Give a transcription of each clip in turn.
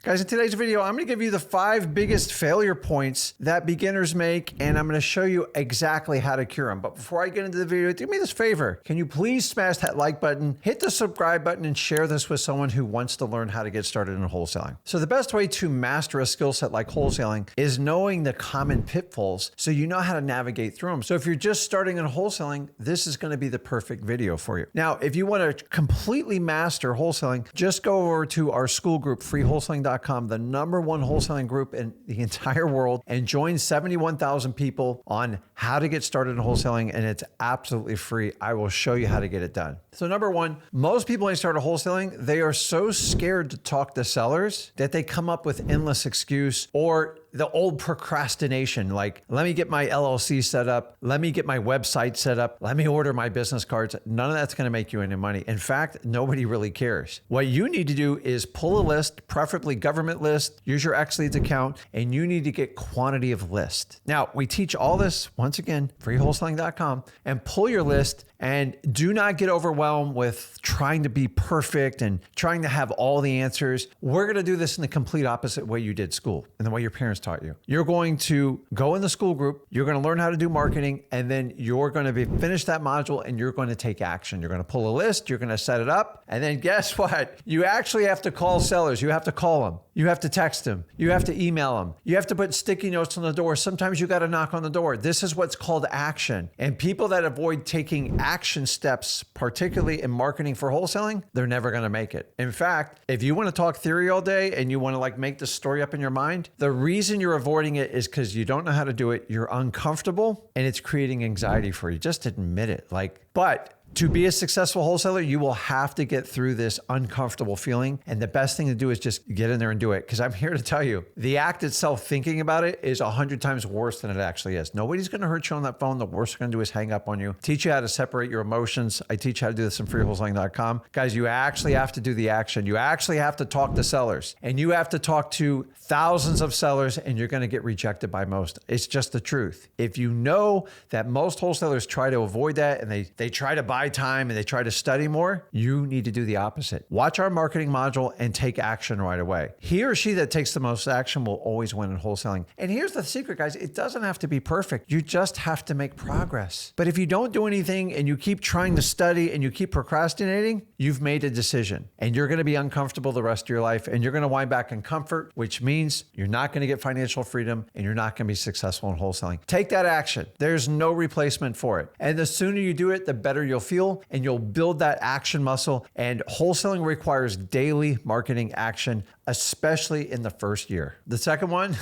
Guys, in today's video, I'm going to give you the 5 biggest failure points that beginners make, and I'm going to show you exactly how to cure them. But before I get into the video, do me this favor. Can you please smash that like button, hit the subscribe button, and share this with someone who wants to learn how to get started in wholesaling? So the best way to master a skill set like wholesaling is knowing the common pitfalls so you know how to navigate through them. So if you're just starting in wholesaling, this is going to be the perfect video for you. Now, if you want to completely master wholesaling, just go over to our school group, freewholesaling.com, the #1 wholesaling group in the entire world, and join 71,000 people on how to get started in wholesaling, and it's absolutely free. I will show you how to get it done. So number 1, most people when they start wholesaling, they are so scared to talk to sellers that they come up with endless excuse or the old procrastination, like, let me get my LLC set up, let me get my website set up, let me order my business cards. None of that's going to make you any money. In fact, nobody really cares. What you need to do is pull a list, preferably government list, use your XLeads account, and you need to get quantity of list. Now, we teach all this, once again, freewholesaling.com, and pull your list, and do not get overwhelmed with trying to be perfect and trying to have all the answers. We're going to do this in the complete opposite way you did school and the way your parents taught you. You're going to go in the school group, you're going to learn how to do marketing, and then you're going to finish that module and you're going to take action. You're going to pull a list, you're going to set it up, and then guess what? You actually have to call sellers. You have to call them. You have to text them. You have to email them. You have to put sticky notes on the door. Sometimes you got to knock on the door. This is what's called action. And people that avoid taking action steps, particularly in marketing for wholesaling, they're never going to make it. In fact, if you want to talk theory all day and you want to like make the story up in your mind, the reason you're avoiding it is because you don't know how to do it. You're uncomfortable and it's creating anxiety for you. Just admit it. But to be a successful wholesaler, you will have to get through this uncomfortable feeling. And the best thing to do is just get in there and do it. Because I'm here to tell you, the act itself, thinking about it, is 100 times worse than it actually is. Nobody's going to hurt you on that phone. The worst they're going to do is hang up on you. Teach you how to separate your emotions. I teach how to do this in freewholesaling.com. Guys, you actually have to do the action. You actually have to talk to sellers. And you have to talk to thousands of sellers, and you're going to get rejected by most. It's just the truth. If you know that most wholesalers try to avoid that and they try to buy time and they try to study more, you need to do the opposite. Watch our marketing module and take action right away. He or she that takes the most action will always win in wholesaling. And here's the secret, guys. It doesn't have to be perfect. You just have to make progress. But if you don't do anything and you keep trying to study and you keep procrastinating, you've made a decision and you're going to be uncomfortable the rest of your life, and you're going to wind back in comfort, which means you're not going to get financial freedom and you're not going to be successful in wholesaling. Take that action. There's no replacement for it. And the sooner you do it, the better you'll feel, and you'll build that action muscle. And wholesaling requires daily marketing action, especially in the first year. The second one,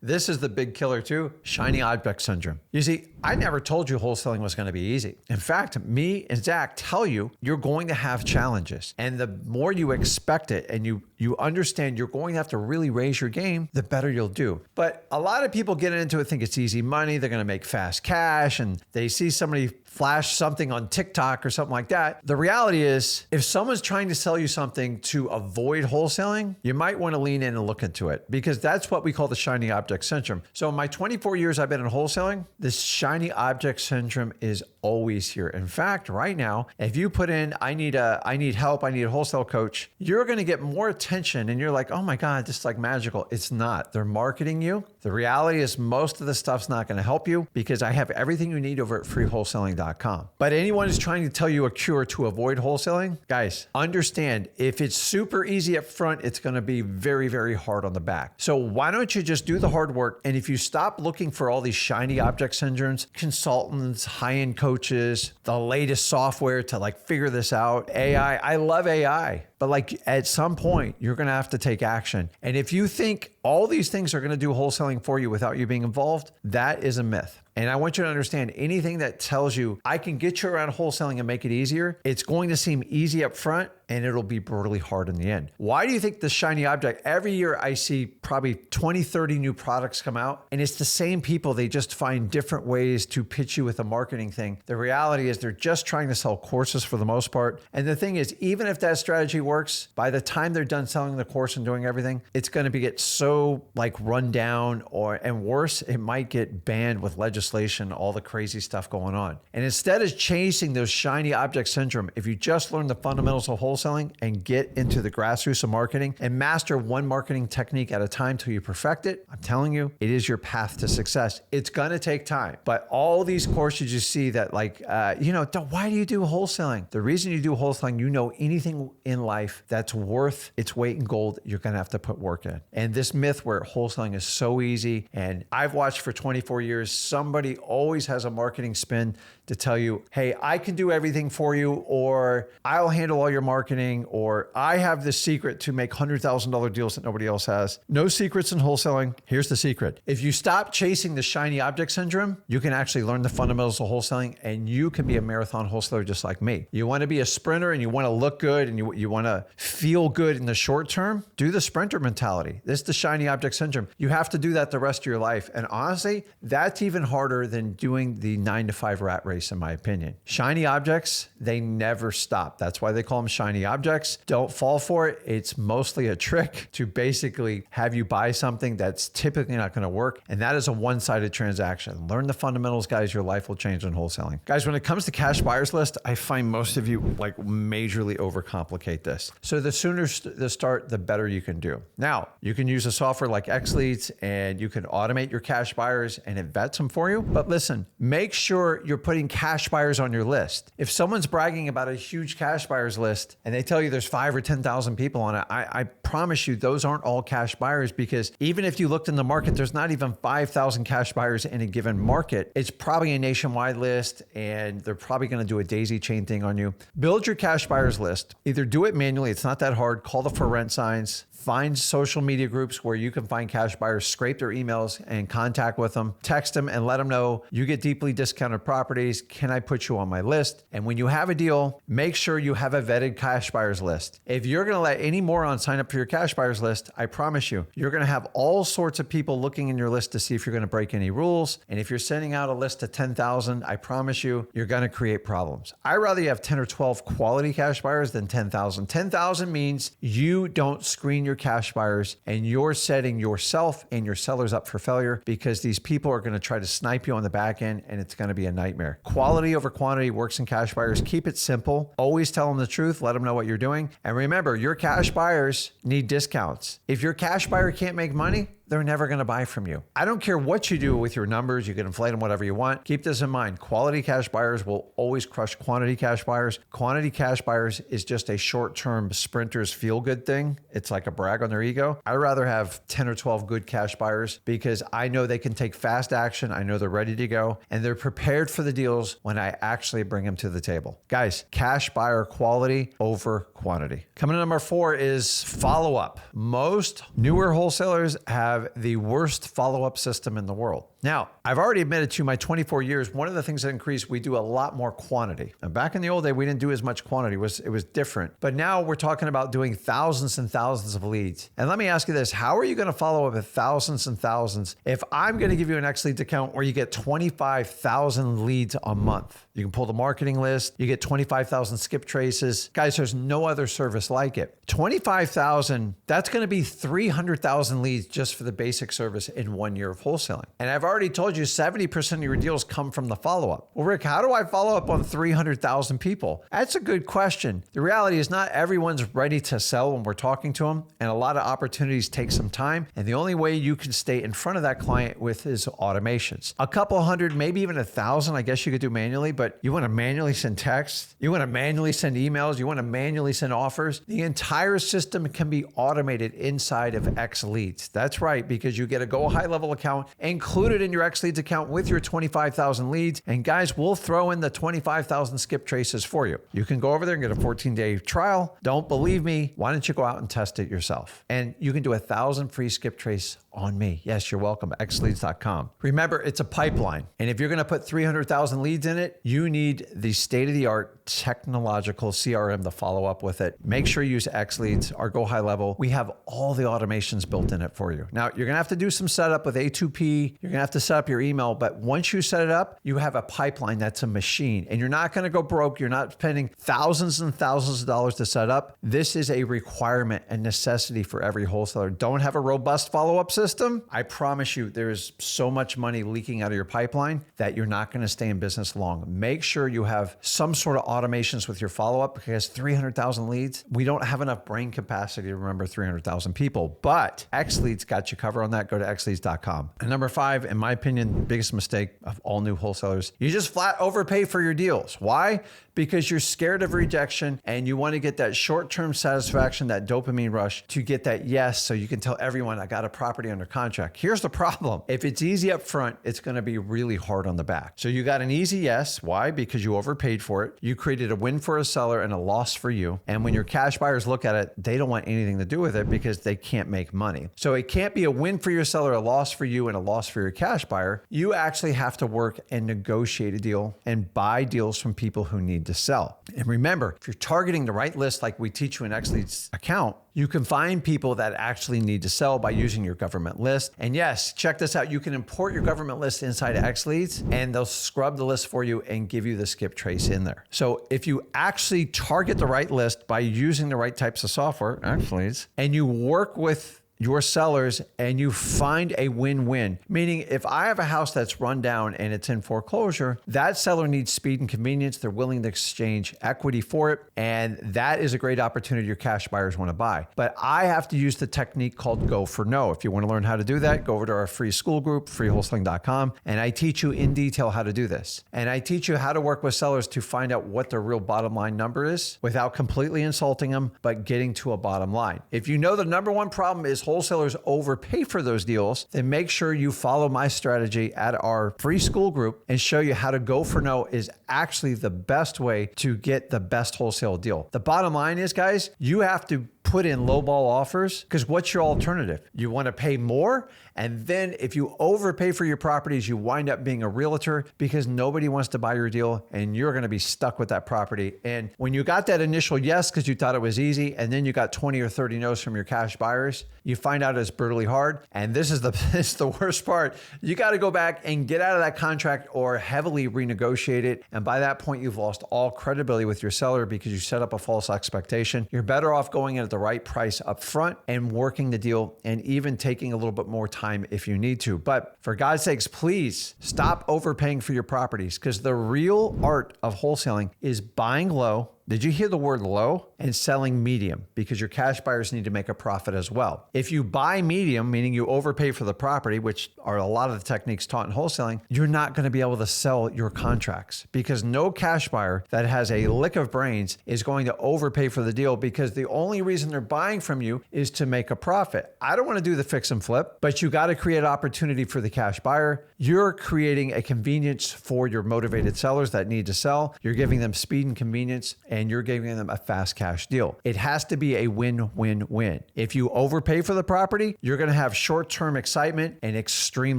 this is the big killer too, shiny object syndrome. You see, I never told you wholesaling was going to be easy. In fact, me and Zach tell you, you're going to have challenges. And the more you expect it and you understand you're going to have to really raise your game, the better you'll do. But a lot of people get into it, think it's easy money, they're going to make fast cash, and they see somebody flash something on TikTok or something like that. The reality is, if someone's trying to sell you something to avoid wholesaling, you might want to lean in and look into it, because that's what we call the shiny object syndrome. So in my 24 years I've been in wholesaling, this shiny object syndrome is always here. In fact, right now, if you put in, I need help, I need a wholesale coach, you're going to get more attention, and you're like, oh my God, this is like magical. It's not. They're marketing you. The reality is most of the stuff's not going to help you, because I have everything you need over at freewholesaling.com. But anyone who's trying to tell you a cure to avoid wholesaling, guys, understand, if it's super easy up front, it's going to be very, very hard on the back. So why don't you just do the hard work? And if you stop looking for all these shiny object syndromes, consultants, high-end coaches, the latest software to like figure this out, AI, I love AI. But like at some point, you're going to have to take action. And if you think all these things are going to do wholesaling for you without you being involved, that is a myth. And I want you to understand, anything that tells you I can get you around wholesaling and make it easier, it's going to seem easy up front and it'll be brutally hard in the end. Why do you think the shiny object, every year I see probably 20, 30 new products come out, and it's the same people. They just find different ways to pitch you with a marketing thing. The reality is they're just trying to sell courses for the most part. And the thing is, even if that strategy works, by the time they're done selling the course and doing everything, it's going to get so like run down, and worse, it might get banned with legislation, all the crazy stuff going on. And instead of chasing those shiny object syndrome, if you just learn the fundamentals of wholesaling, wholesaling and get into the grassroots of marketing and master one marketing technique at a time till you perfect it, I'm telling you, it is your path to success. It's going to take time, but all these courses you see that why do you do wholesaling? The reason you do wholesaling, anything in life that's worth its weight in gold, you're going to have to put work in. And this myth where wholesaling is so easy, and I've watched for 24 years, somebody always has a marketing spin to tell you, hey, I can do everything for you, or I'll handle all your marketing, or I have the secret to make $100,000 deals that nobody else has. No secrets in wholesaling. Here's the secret. If you stop chasing the shiny object syndrome, you can actually learn the fundamentals of wholesaling, and you can be a marathon wholesaler just like me. You want to be a sprinter and you want to look good and you want to feel good in the short term, do the sprinter mentality. This is the shiny object syndrome. You have to do that the rest of your life. And honestly, that's even harder than doing the 9-to-5 rat race, in my opinion. Shiny objects, they never stop. That's why they call them shiny objects. Don't fall for it. It's mostly a trick to basically have you buy something that's typically not going to work. And that is a one-sided transaction. Learn the fundamentals, guys. Your life will change in wholesaling. Guys, when it comes to cash buyers list, I find most of you majorly overcomplicate this. So the sooner the start, the better you can do. Now, you can use a software like XLeads and you can automate your cash buyers and it vets them for you. But listen, make sure you're putting cash buyers on your list. If someone's bragging about a huge cash buyers list and they tell you there's 5,000 or 10,000 people on it, I promise you those aren't all cash buyers, because even if you looked in the market, there's not even 5,000 cash buyers in a given market. It's probably a nationwide list and they're probably going to do a daisy chain thing on you. Build your cash buyers list. Either do it manually. It's not that hard. Call the for rent signs. Find social media groups where you can find cash buyers, scrape their emails and contact with them, text them and let them know you get deeply discounted properties. Can I put you on my list? And when you have a deal, make sure you have a vetted cash buyers list. If you're going to let any moron sign up for your cash buyers list, I promise you, you're going to have all sorts of people looking in your list to see if you're going to break any rules. And if you're sending out a list of 10,000, I promise you, you're going to create problems. I'd rather you have 10 or 12 quality cash buyers than 10,000. 10,000 means you don't screen your cash buyers and you're setting yourself and your sellers up for failure, because these people are going to try to snipe you on the back end and it's going to be a nightmare. Quality over quantity works in cash buyers. Keep it simple. Always tell them the truth. Let them know what you're doing. And remember, your cash buyers need discounts. If your cash buyer can't make money, they're never going to buy from you. I don't care what you do with your numbers. You can inflate them whatever you want. Keep this in mind. Quality cash buyers will always crush quantity cash buyers. Quantity cash buyers is just a short-term sprinter's feel-good thing. It's like a brag on their ego. I'd rather have 10 or 12 good cash buyers because I know they can take fast action. I know they're ready to go and they're prepared for the deals when I actually bring them to the table. Guys, cash buyer quality over quantity. Coming to number 4 is follow-up. Most newer wholesalers have the worst follow-up system in the world. Now, I've already admitted to my 24 years, one of the things that increased, we do a lot more quantity. And back in the old day, we didn't do as much quantity. It was different. But now we're talking about doing thousands and thousands of leads. And let me ask you this, how are you going to follow up with thousands and thousands if I'm going to give you an XLeads account where you get 25,000 leads a month? You can pull the marketing list. You get 25,000 Skiptraces. Guys, there's no other service like it. 25,000, that's going to be 300,000 leads just for the basic service in 1 year of wholesaling. And I've already told you 70% of your deals come from the follow-up. Well, Rick, how do I follow up on 300,000 people? That's a good question. The reality is not everyone's ready to sell when we're talking to them, and a lot of opportunities take some time. And the only way you can stay in front of that client with is automations. A couple hundred, maybe even 1,000, I guess you could do manually, but you want to manually send texts, you want to manually send emails, you want to manually send offers. The entire system can be automated inside of XLeads. That's right, because you get a Go High Level account included in your XLeads account with your 25,000 leads. And guys, we'll throw in the 25,000 Skiptraces for you. You can go over there and get a 14-day trial. Don't believe me? Why don't you go out and test it yourself? And you can do 1,000 free Skiptrace on me. Yes, you're welcome. XLeads.com. Remember, it's a pipeline. And if you're going to put 300,000 leads in it, you need the state-of-the-art technological CRM to follow up with it. Make sure you use XLeads or Go High Level. We have all the automations built in it for you. Now, you're going to have to do some setup with A2P. You're going to have to set up your email. But once you set it up, you have a pipeline that's a machine. And you're not going to go broke. You're not spending thousands and thousands of dollars to set up. This is a requirement and necessity for every wholesaler. Don't have a robust follow-up system? system, I promise you there's so much money leaking out of your pipeline that you're not going to stay in business long. Make sure you have some sort of automations with your follow-up, because 300,000 leads, we don't have enough brain capacity to remember 300,000 people, but XLeads got you covered on that. Go to XLeads.com. And number 5, in my opinion, the biggest mistake of all new wholesalers, you just flat overpay for your deals. Why? Because you're scared of rejection and you want to get that short-term satisfaction, that dopamine rush to get that yes, so you can tell everyone I got a property under contract. Here's the problem. If it's easy up front, it's going to be really hard on the back. So you got an easy yes. Why? Because you overpaid for it. You created a win for a seller and a loss for you. And when your cash buyers look at it, they don't want anything to do with it because they can't make money. So it can't be a win for your seller, a loss for you, and a loss for your cash buyer. You actually have to work and negotiate a deal and buy deals from people who need to sell. And remember, if you're targeting the right list, like we teach you in XLeads account, you can find people that actually need to sell by using your government list. And yes, check this out. You can import your government list inside of XLeads and they'll scrub the list for you and give you the skip trace in there. So if you actually target the right list by using the right types of software, XLeads, and you work with your sellers and you find a win-win, meaning if I have a house that's run down and it's in foreclosure, that seller needs speed and convenience. They're willing to exchange equity for it. And that is a great opportunity your cash buyers want to buy. But I have to use the technique called go for no. If you want to learn how to do that, go over to our free school group, freewholesaling.com. And I teach you in detail how to do this. And I teach you how to work with sellers to find out what their real bottom line number is without completely insulting them, but getting to a bottom line. If you know the number one problem is wholesalers overpay for those deals, then make sure you follow my strategy at our free school group and show you how to go for no is actually the best way to get the best wholesale deal. The bottom line is, guys, you have to put in lowball offers, because what's your alternative? You want to pay more, and then if you overpay for your properties, you wind up being a realtor because nobody wants to buy your deal and you're going to be stuck with that property. And when you got that initial yes because you thought it was easy, and then you got 20 or 30 no's from your cash buyers, you find out it's brutally hard. And this is the worst part. You got to go back and get out of that contract or heavily renegotiate it. And by that point, you've lost all credibility with your seller because you set up a false expectation. You're better off going in at the right price up front and working the deal, and even taking a little bit more time if you need to. But for God's sakes, please stop overpaying for your properties, because the real art of wholesaling is buying low. Did you hear the word low? And selling medium, because your cash buyers need to make a profit as well. If you buy medium, meaning you overpay for the property, which are a lot of the techniques taught in wholesaling, you're not going to be able to sell your contracts, because no cash buyer that has a lick of brains is going to overpay for the deal, because the only reason they're buying from you is to make a profit. I don't want to do the fix and flip, but you got to create opportunity for the cash buyer. You're creating a convenience for your motivated sellers that need to sell. You're giving them speed and convenience, and you're giving them a fast cash deal. It has to be a win-win-win. If you overpay for the property, you're going to have short-term excitement and extreme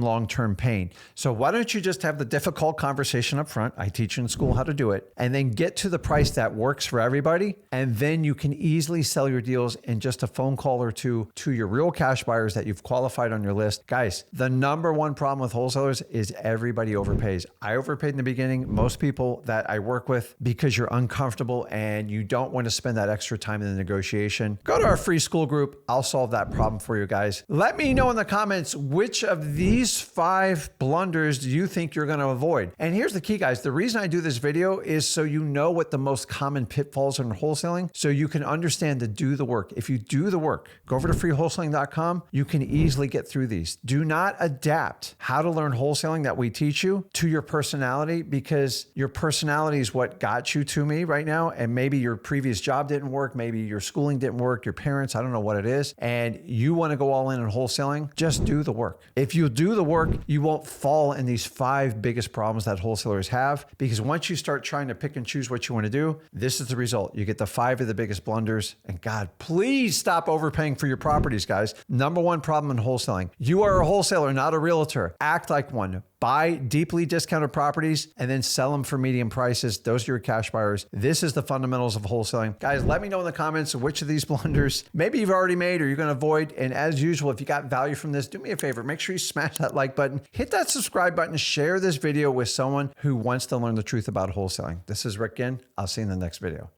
long-term pain. So why don't you just have the difficult conversation up front? I teach in school how to do it, and then get to the price that works for everybody. And then you can easily sell your deals in just a phone call or two to your real cash buyers that you've qualified on your list. Guys, the number one problem with wholesalers is everybody overpays. I overpaid in the beginning. Most people that I work with, because you're uncomfortable and you don't want to spend that extra time in the negotiation, go to our free school group. I'll solve that problem for you guys. Let me know in the comments which of these 5 blunders do you think you're going to avoid. And here's the key, guys. The reason I do this video is so you know what the most common pitfalls are in wholesaling, so you can understand to do the work. If you do the work, go over to freewholesaling.com. You can easily get through these. Do not adapt how to learn wholesaling that we teach you to your personality, because your personality is what got you to me right now. And maybe your previous job didn't work. Maybe your schooling didn't work. Your parents, I don't know what it is. And you want to go all in on wholesaling, just do the work. If you do the work, you won't fall in these 5 biggest problems that wholesalers have, because once you start trying to pick and choose what you want to do, this is the result. You get the 5 of the biggest blunders. And God, please stop overpaying for your properties, guys. Number one problem in wholesaling. You are a wholesaler, not a realtor. Act like one. Buy deeply discounted properties and then sell them for medium prices. Those are your cash buyers. This is the fundamentals of wholesaling. Guys, let me know in the comments which of these blunders maybe you've already made or you're going to avoid. And as usual, if you got value from this, do me a favor. Make sure you smash that like button, hit that subscribe button, share this video with someone who wants to learn the truth about wholesaling. This is Rick Ginn. I'll see you in the next video.